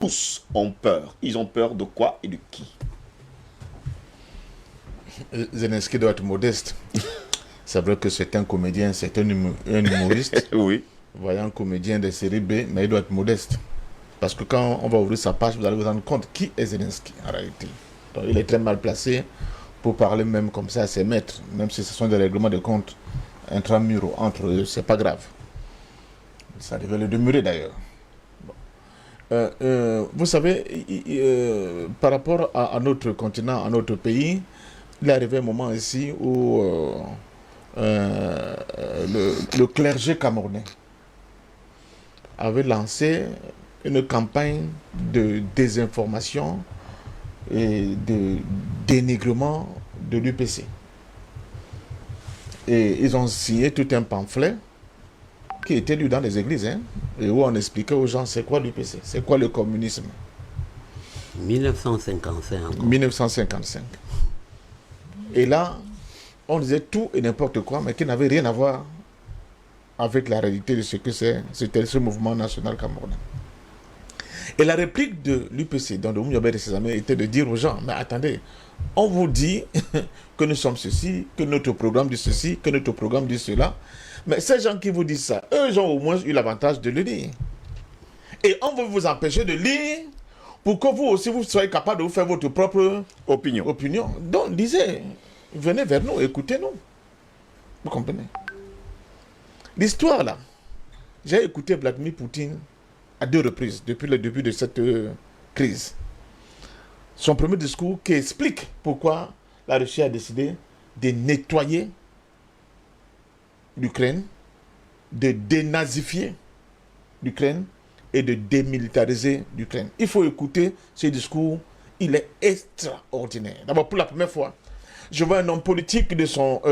Tous ont peur. Ils ont peur de quoi et de qui? Zelensky doit être modeste. C'est vrai que c'est un comédien, c'est un humoriste. Oui. Voyant un comédien de série B, mais il doit être modeste. Parce que quand on va ouvrir sa page, vous allez vous rendre compte qui est Zelensky en réalité. Donc, il est très mal placé pour parler même comme ça à ses maîtres, même si ce sont des règlements de compte intramuraux entre eux, c'est pas grave. Ça devait le demeurer d'ailleurs. Vous savez, par rapport à notre continent, à notre pays, il est arrivé un moment ici où le clergé camerounais avait lancé une campagne de désinformation et de dénigrement de l'UPC. Et ils ont signé tout un pamphlet qui était lu dans les églises, hein, et où on expliquait aux gens c'est quoi l'UPC, c'est quoi le communisme. 1955. 1955. Et là, on disait tout et n'importe quoi, mais qui n'avait rien à voir avec la réalité de ce que c'était ce mouvement national camerounais. Et la réplique de l'UPC, dont de Mouniabé et ses amis, était de dire aux gens, mais attendez, on vous dit que nous sommes ceci, que notre programme dit ceci, que notre programme dit cela, mais ces gens qui vous disent ça, eux, ils ont au moins eu l'avantage de le lire. Et on veut vous empêcher de lire pour que vous aussi, vous soyez capable de vous faire votre propre opinion. Donc, lisez, venez vers nous, écoutez-nous. Vous comprenez? L'histoire, là, j'ai écouté Vladimir Poutine à 2 reprises depuis le début de cette crise. Son premier discours qui explique pourquoi la Russie a décidé de nettoyer l'Ukraine, de dénazifier l'Ukraine et de démilitariser l'Ukraine. Il faut écouter ce discours, il est extraordinaire. D'abord, pour la première fois, je vois un homme politique de son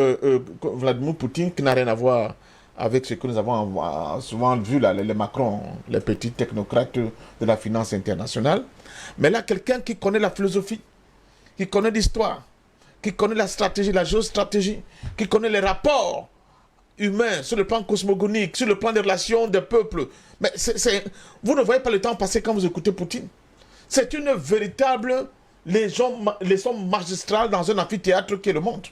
Vladimir Poutine qui n'a rien à voir avec ce que nous avons souvent vu là, les Macron, les petits technocrates de la finance internationale. Mais là, quelqu'un qui connaît la philosophie, qui connaît l'histoire, qui connaît la stratégie, la géostratégie, qui connaît les rapports humains sur le plan cosmogonique, sur le plan des relations des peuples. Mais vous ne voyez pas le temps passer quand vous écoutez Poutine. C'est une véritable leçon magistrale dans un amphithéâtre qui est le monde.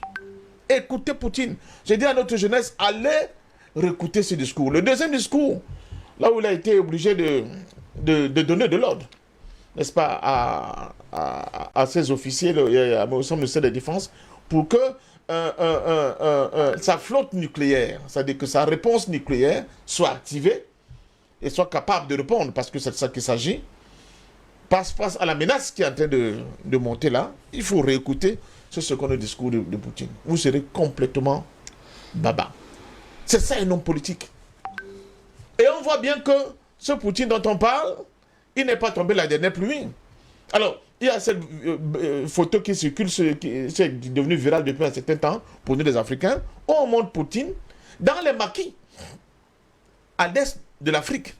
Écoutez Poutine. J'ai dit à notre jeunesse, allez réécouter ce discours. Le deuxième discours, là où il a été obligé de donner de l'ordre, n'est-ce pas, à ses officiers, au ministère de la Défense, pour que sa flotte nucléaire, c'est-à-dire que sa réponse nucléaire soit activée et soit capable de répondre, parce que c'est de ça qu'il s'agit, face à la menace qui est en train de monter là. Il faut réécouter ce second discours de Poutine. Vous serez complètement baba. C'est ça un homme politique. Et on voit bien que ce Poutine dont on parle, il n'est pas tombé la dernière pluie. Alors, il y a cette photo qui circule, qui est devenue virale depuis un certain temps pour nous les Africains, où on montre Poutine dans les maquis, à l'est de l'Afrique.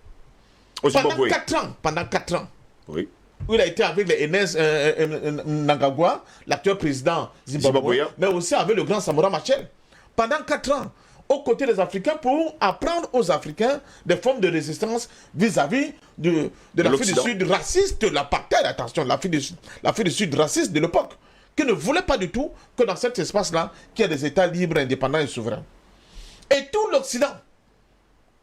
Pendant 4 ans. Oui. Où il a été avec les Enes Mnangagwa, l'actuel président zimbabwéen, mais aussi avec le grand Samora Machel. Pendant 4 ans, aux côtés des Africains, pour apprendre aux Africains des formes de résistance vis-à-vis de l'Afrique du Sud raciste, l'apartheid, attention, l'Afrique du Sud raciste de l'époque, qui ne voulait pas du tout que dans cet espace-là, qu'il y ait des États libres, indépendants et souverains. Et tout l'Occident,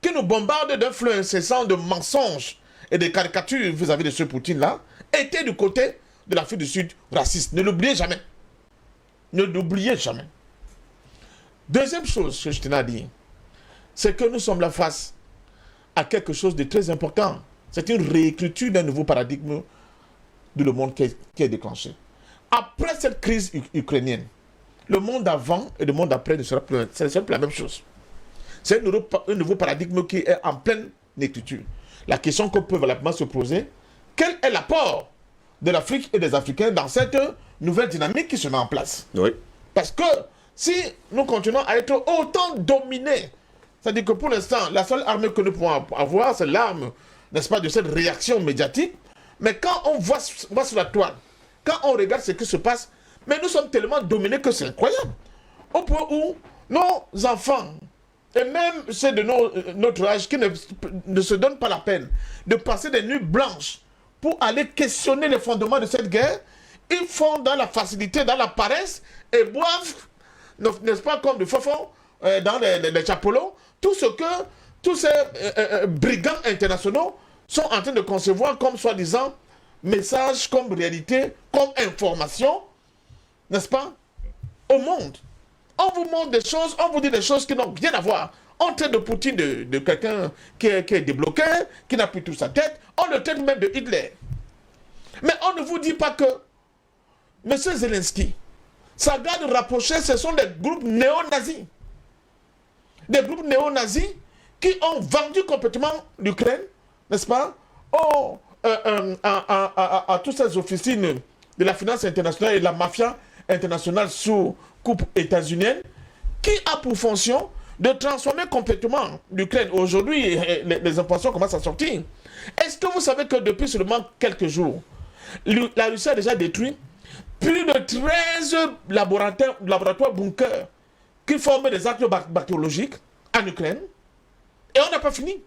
qui nous bombarde d'un flux incessant de mensonges et de caricatures vis-à-vis de ce Poutine-là, était du côté de l'Afrique du Sud raciste. Ne l'oubliez jamais. Ne l'oubliez jamais. Deuxième chose que je tenais à dire, c'est que nous sommes là face à quelque chose de très important. C'est une réécriture d'un nouveau paradigme de le monde qui est déclenché. Après cette crise ukrainienne, le monde avant et le monde après ne sera plus la même chose. C'est un nouveau paradigme qui est en pleine écriture. La question qu'on peut valablement se poser, quel est l'apport de l'Afrique et des Africains dans cette nouvelle dynamique qui se met en place? Oui. Parce que si nous continuons à être autant dominés, c'est-à-dire que pour l'instant, la seule arme que nous pouvons avoir, c'est l'arme, n'est-ce pas, de cette réaction médiatique. Mais quand on voit sur la toile, quand on regarde ce qui se passe, mais nous sommes tellement dominés que c'est incroyable. Au point où nos enfants, et même ceux de notre âge, qui ne se donnent pas la peine de passer des nuits blanches pour aller questionner les fondements de cette guerre, ils font dans la facilité, dans la paresse, et boivent, n'est-ce pas, comme des faux-fonds, dans les chapelots, tout ce que tous ces brigands internationaux sont en train de concevoir comme soi-disant message, comme réalité, comme information, n'est-ce pas, au monde. On vous montre des choses, on vous dit des choses qui n'ont rien à voir. On traite de Poutine de quelqu'un qui est débloqué, qui n'a plus toute sa tête. On le traite même de Hitler. Mais on ne vous dit pas que M. Zelensky, sa garde rapprochée, ce sont des groupes néo-nazis. Des groupes néo-nazis qui ont vendu complètement l'Ukraine, n'est-ce pas, à toutes ces officines de la finance internationale et de la mafia internationale sous coupe états-unienne, qui a pour fonction de transformer complètement l'Ukraine. Aujourd'hui, les informations commencent à sortir. Est-ce que vous savez que depuis seulement quelques jours, la Russie a déjà détruit plus de 13 laboratoires bunkers qui forment des actes bactériologiques en Ukraine? Et on n'a pas fini.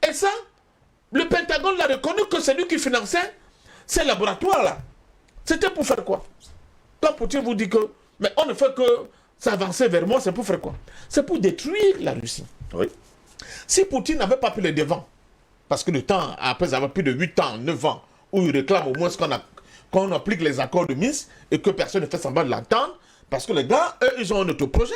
Et ça, le Pentagone l'a reconnu que c'est lui qui finançait ces laboratoires-là. C'était pour faire quoi? Quand Poutine vous dit que, mais on ne fait que s'avancer vers moi, c'est pour faire quoi? C'est pour détruire la Russie. Oui. Si Poutine n'avait pas pris le devant, parce que le temps, après avoir plus de 8 ans, 9 ans, où il réclame au moins qu'on applique les accords de Minsk et que personne ne fait semblant de l'entendre, parce que les gars, eux, ils ont un autoprojet.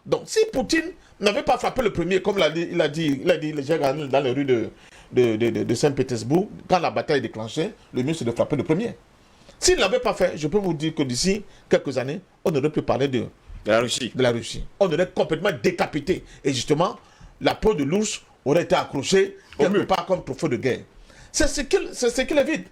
Donc, si Poutine n'avait pas frappé le premier, comme il a dit j'ai gagné dans les rues de Saint-Pétersbourg, quand la bataille est déclenchée, le mieux c'est de frapper le premier. S'il ne l'avait pas fait, je peux vous dire que d'ici quelques années, on aurait pu parler de la Russie. On aurait complètement décapité. Et justement, la peau de l'ours aurait été accrochée quelque part comme trophée de guerre. C'est ce qu'il évite.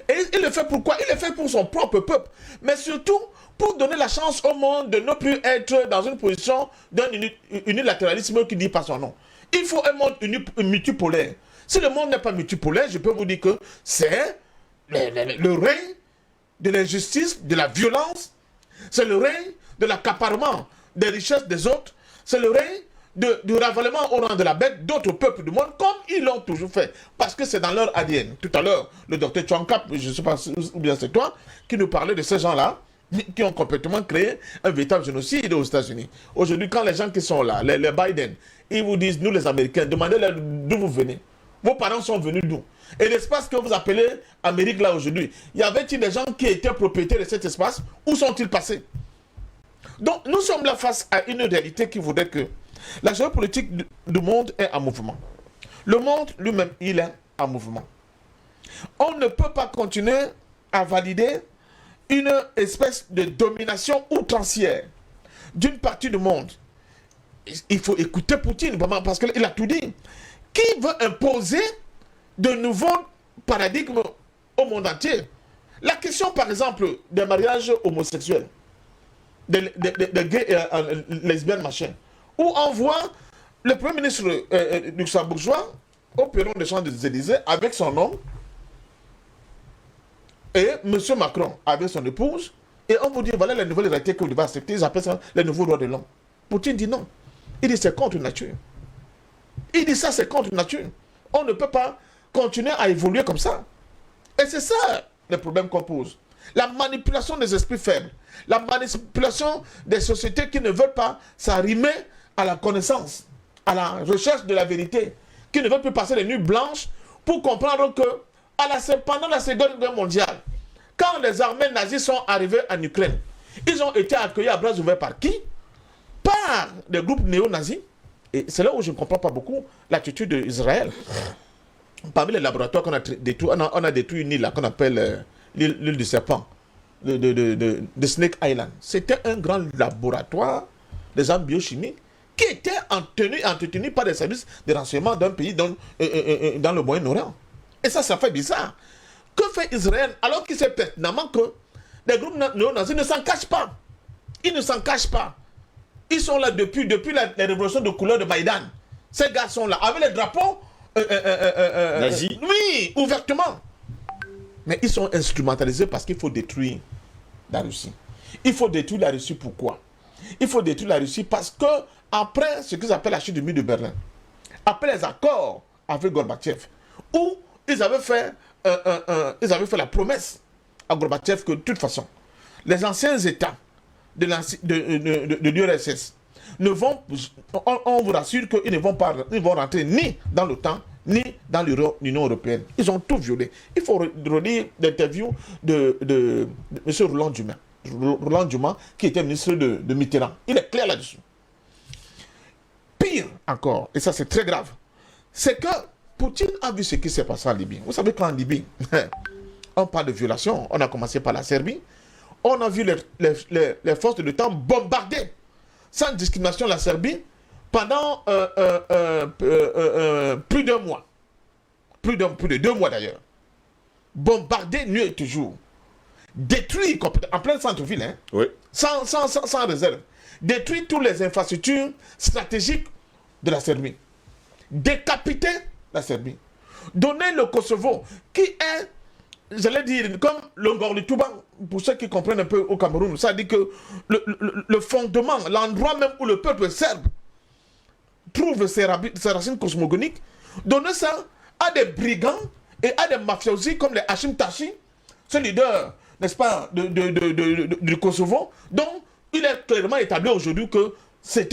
Et il le fait pourquoi? Il le fait pour son propre peuple. Mais surtout, pour donner la chance au monde de ne plus être dans une position d'un unilatéralisme qui ne dit pas son nom. Il faut un monde multipolaire. Si le monde n'est pas multipolaire, je peux vous dire que c'est le règne de l'injustice, de la violence, c'est le règne de l'accaparement des richesses des autres, c'est le règne du ravalement au rang de la bête d'autres peuples du monde, comme ils l'ont toujours fait, parce que c'est dans leur ADN. Tout à l'heure, le docteur Chouankap, je ne sais pas ou bien c'est toi, qui nous parlait de ces gens-là, qui ont complètement créé un véritable génocide aux États-Unis. Aujourd'hui, quand les gens qui sont là, les Biden, ils vous disent, nous les Américains, demandez-leur d'où vous venez. Vos parents sont venus d'où? Et l'espace que vous appelez Amérique là aujourd'hui, y avait-il des gens qui étaient propriétaires de cet espace? Où sont-ils passés? Donc nous sommes là face à une réalité qui voudrait que la géopolitique du monde est en mouvement. Le monde lui-même, il est en mouvement. On ne peut pas continuer à valider une espèce de domination outrancière d'une partie du monde. Il faut écouter Poutine, parce qu'il a tout dit. Qui veut imposer de nouveaux paradigmes au monde entier? La question, par exemple, des mariages homosexuels, des gays et lesbiennes, machin, où on voit le Premier ministre luxembourgeois au perron des Champs-Élysées avec son homme et M. Macron avec son épouse, et on vous dit voilà les nouvelles réalités que vous devez accepter, ils appellent ça les nouveaux droits de l'homme. Poutine dit non. Il dit c'est contre nature. Il dit ça c'est contre nature. On ne peut pas continuer à évoluer comme ça. Et c'est ça le problème qu'on pose. La manipulation des esprits faibles, la manipulation des sociétés qui ne veulent pas s'arrimer à la connaissance, à la recherche de la vérité, qui ne veulent plus passer les nuits blanches pour comprendre que pendant la Seconde Guerre mondiale, quand les armées nazies sont arrivées en Ukraine, ils ont été accueillis à bras ouverts par qui? Par des groupes néo-nazis. Et c'est là où je ne comprends pas beaucoup l'attitude d'Israël. Parmi les laboratoires qu'on a détruits, on a détruit une île qu'on appelle l'île du serpent, de Snake Island. C'était un grand laboratoire des armes biochimiques qui était entretenu par des services de renseignement d'un pays dans le Moyen-Orient. Et ça fait bizarre. Que fait Israël alors qu'il sait pertinemment que les groupes néo-nazis ne s'en cachent pas? Ils ne s'en cachent pas. Ils sont là depuis la révolution de couleur de Maïdan. Ces gars sont là avec les drapeaux nazis. Oui, ouvertement. Mais ils sont instrumentalisés parce qu'il faut détruire la Russie. Il faut détruire la Russie pourquoi? Il faut détruire la Russie parce que après ce qu'ils appellent la chute du mur de Berlin, après les accords avec Gorbatchev, où ils avaient fait ils avaient fait la promesse à Gorbatchev que de toute façon, les anciens États de l'URSS ne vont, on vous rassure qu'ils ne vont pas, ils vont rentrer ni dans l'OTAN, ni dans l'Union européenne. Ils ont tout violé. Il faut relire l'interview de M. Roland Dumas, qui était ministre de Mitterrand. Il est clair là-dessus. Pire encore, et ça c'est très grave, c'est que Poutine a vu ce qui s'est passé en Libye. Vous savez qu'en Libye, on parle de violation. On a commencé par la Serbie. On a vu les forces de l'OTAN bombarder sans discrimination la Serbie pendant plus d'un mois. Plus de 2 mois d'ailleurs. Bombarder nuit et jour. Détruire en plein centre-ville, hein, Oui. sans réserve. Détruire toutes les infrastructures stratégiques de la Serbie. Décapiter la Serbie. Donner le Kosovo, qui est, j'allais dire, comme le Ngorli-Touban, pour ceux qui comprennent un peu au Cameroun, ça dit que le fondement, l'endroit même où le peuple serbe trouve ses racines cosmogoniques, donner ça à des brigands et à des mafiosi comme les Hashim Tashi, ce leader, n'est-ce pas, du Kosovo, dont il est clairement établi aujourd'hui que c'était